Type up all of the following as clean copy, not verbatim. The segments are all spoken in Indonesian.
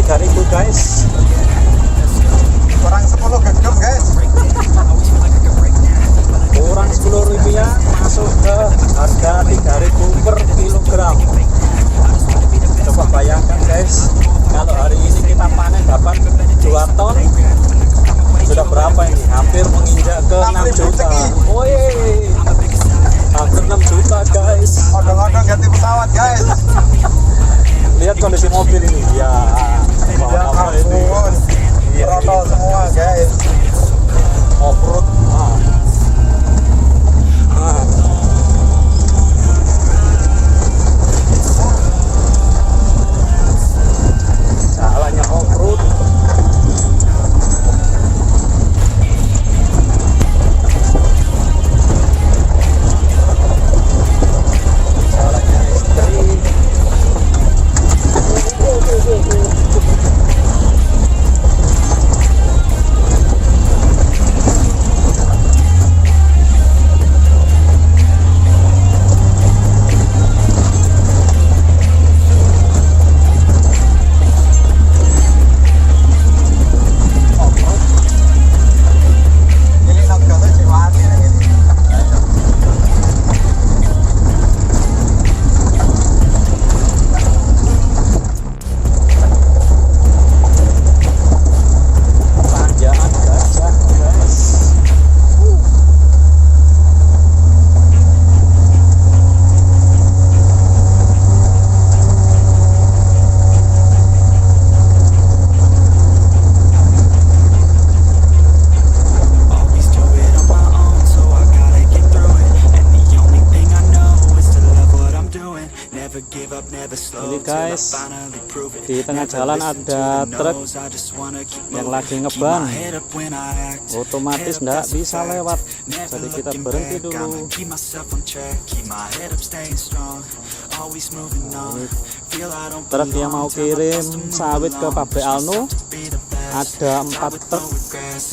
3.000 guys. Kurang 10 genggam guys. Kurang 10 rupiah masuk ke harga 3.000 per kilogram. Coba bayangkan guys, kalau hari ini kita panen dapat 2 ton, sudah berapa ini? Hampir menginjak ke 6 juta. Woi, hampir 6 juta guys. Odong-odong ganti pesawat guys. Lihat kondisi mobil ini ya. Ya ampun, throttle semua guys. Off-road. Jalannya off-road. Jalannya istri. Ini nognya jiwaan ini. Tanjakan gajah guys. Always do it on my own, so I gotta get through it. And the only thing I know is to love what I'm doing. Never give up, never slow Ini till I guys, finally prove it. di tengah Never jalan listen ada to the truk no's, I just wanna keep yang moving. lagi Keep ngeban. my head up when I act. Otomatis Head up, nggak that's a bisa fact. lewat, Never jadi kita looking berhenti back, dulu. I'ma keep myself on track. Keep my head up, staying strong. Always moving on. Feel I don't Truk yang mau belong, tell my kirim thoughts to move sawit ke along. pabrik Push Alno, myself to be the best. ada 4 With truk no regrets.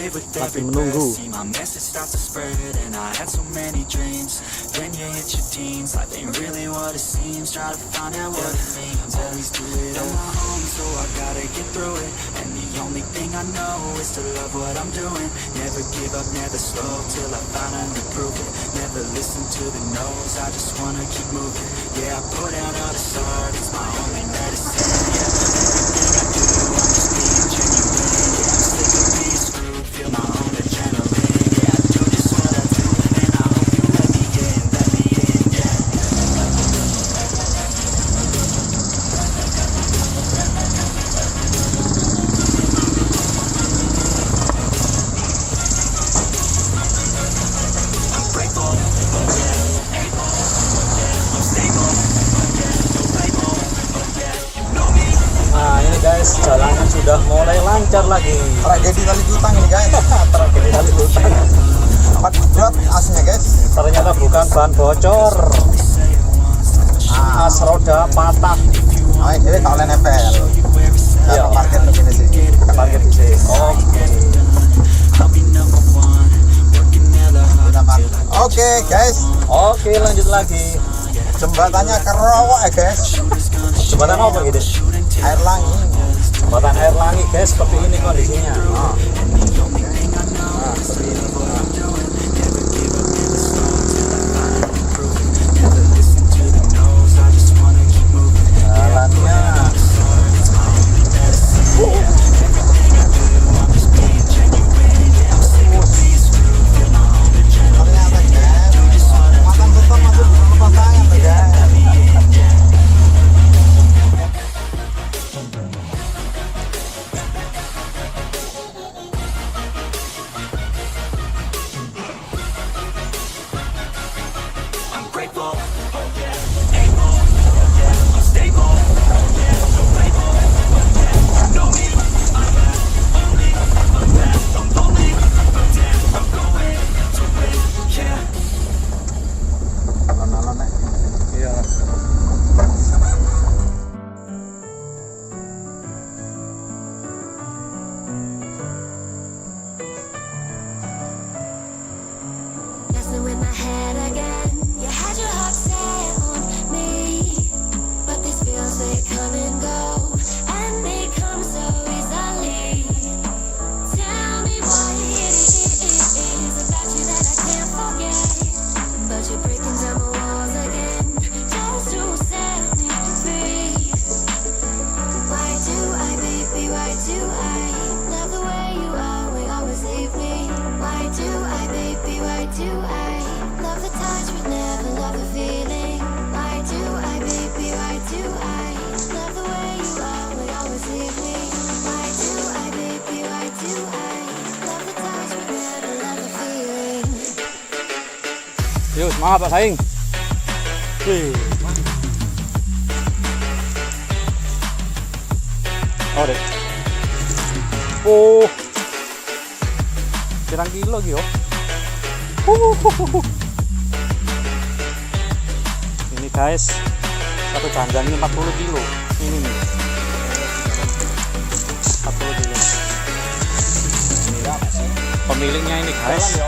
Live with lagi every menunggu. breath. See my message start to spread, and I had so many dreams. Then you hit your teens, life ain't really what it seems. Try to find out what it means. Always do it on my own, so I gotta get through it. And the only thing I know is to love what I'm doing. Never give up, never slow till I finally prove it. Never listen to the no's, I just wanna keep moving. Yeah, I put out all the art, it's my only medicine. Yeah, everything I do, I'm just being genuine. Yeah, I'm sick of being screwed, feel my own adrenaline. Yeah, I do just what I do, and I hope you let me in, yeah. I'm grateful, yeah, able, I'm stable, yeah, no label, yeah, you know me. Nah ini guys, jalannya sudah mulai lancar lagi. Tragedi tali utang ini guys. Tragedi kali hutan. 4 jam asnya guys. Ternyata bukan ban bocor, as roda patah. Ayo jadi kalian nempel. Iya. Ya parkir begini sih. Parkir di sini. I'll be number one, working hella hard. Oke guys, Oke, lanjut lagi. jembatannya kerowok ya guys. Jembatan apa gitu? Air langi. Jembatan air langit guys, seperti ini kondisinya. Jalannya Ternyata guys, makan beton masuk dalam pasangan tuh guys. I'm grateful, oh yeah, able, oh yeah, I'm stable, oh yeah. semangat Pak Saing. Wih. Oh deh. Oh. Pirang kilo gitu. Ini guys, satu janjang ini 40 kilo. Ini nih. 40 kilo. Pemiliknya ini guys.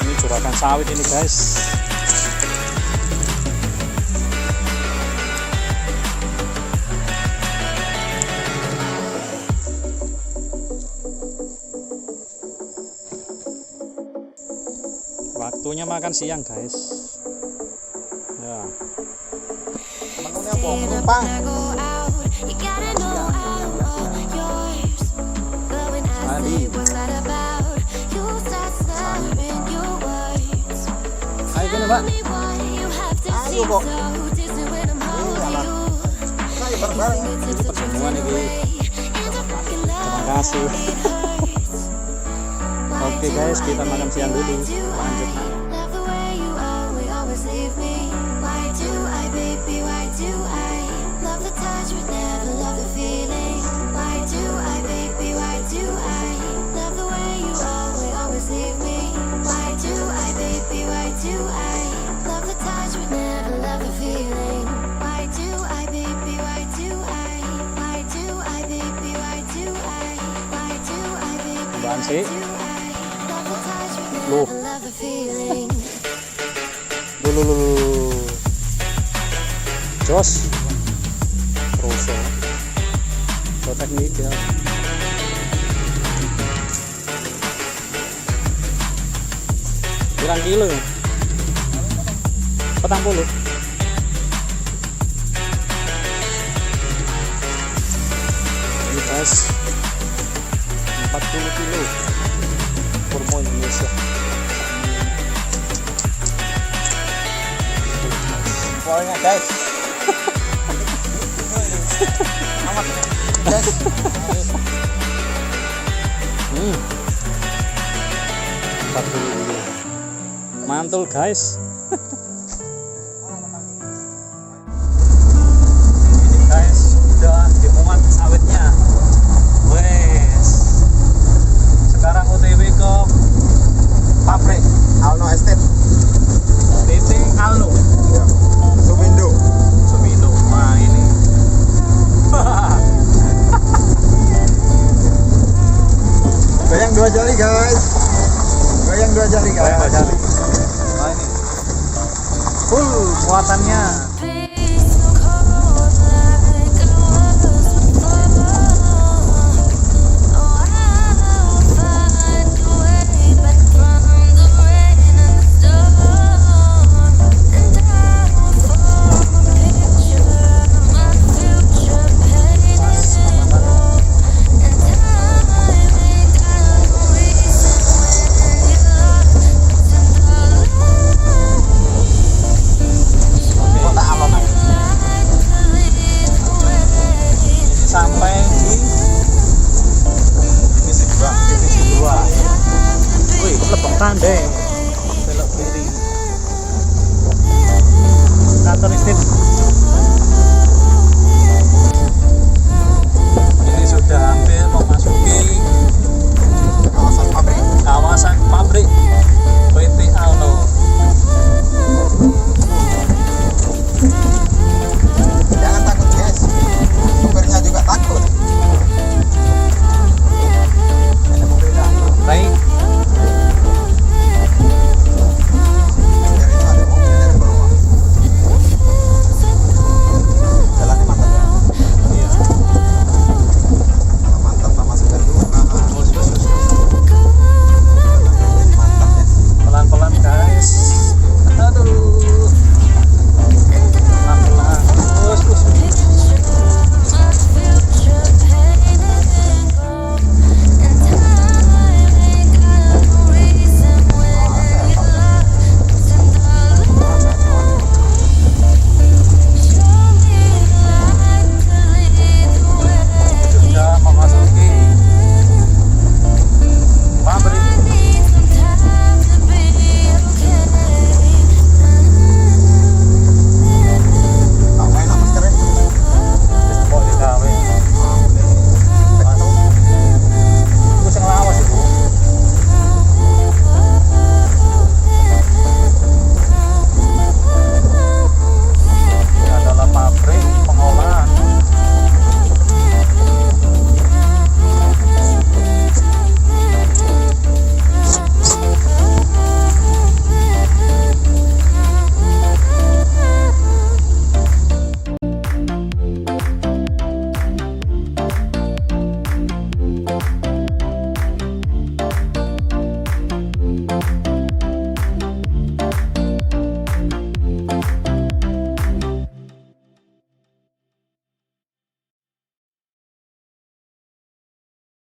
Ini juragan sawit ini guys. Waktunya makan siang guys. Ya. Menunya penumpang. Tadi. Ayo gini Pak. Ayo kok. Ayo bareng-bareng. Semua nih Bu. Terima kasih. Oke guys, kita makan siang dulu. Lanjut. Apaan sih? Loh. Loh. Jos. Roso. Teknik ya. Pirang kilo ya? 40. Ini guys 40 kilo kurma Indonesia. Pokoknya guys. Amat guys. Hmm. 40 kilo. Mantul guys. Ini guys udah dimuat sawitnya. Wes. Sekarang OTW ke Pabrik Alno Estate. PT Alno. Ya. Sumindo. Sumindo. Wah ini. Goyang 2 jari guys. Goyang 2 jari guys. Nah ini. Full muatannya.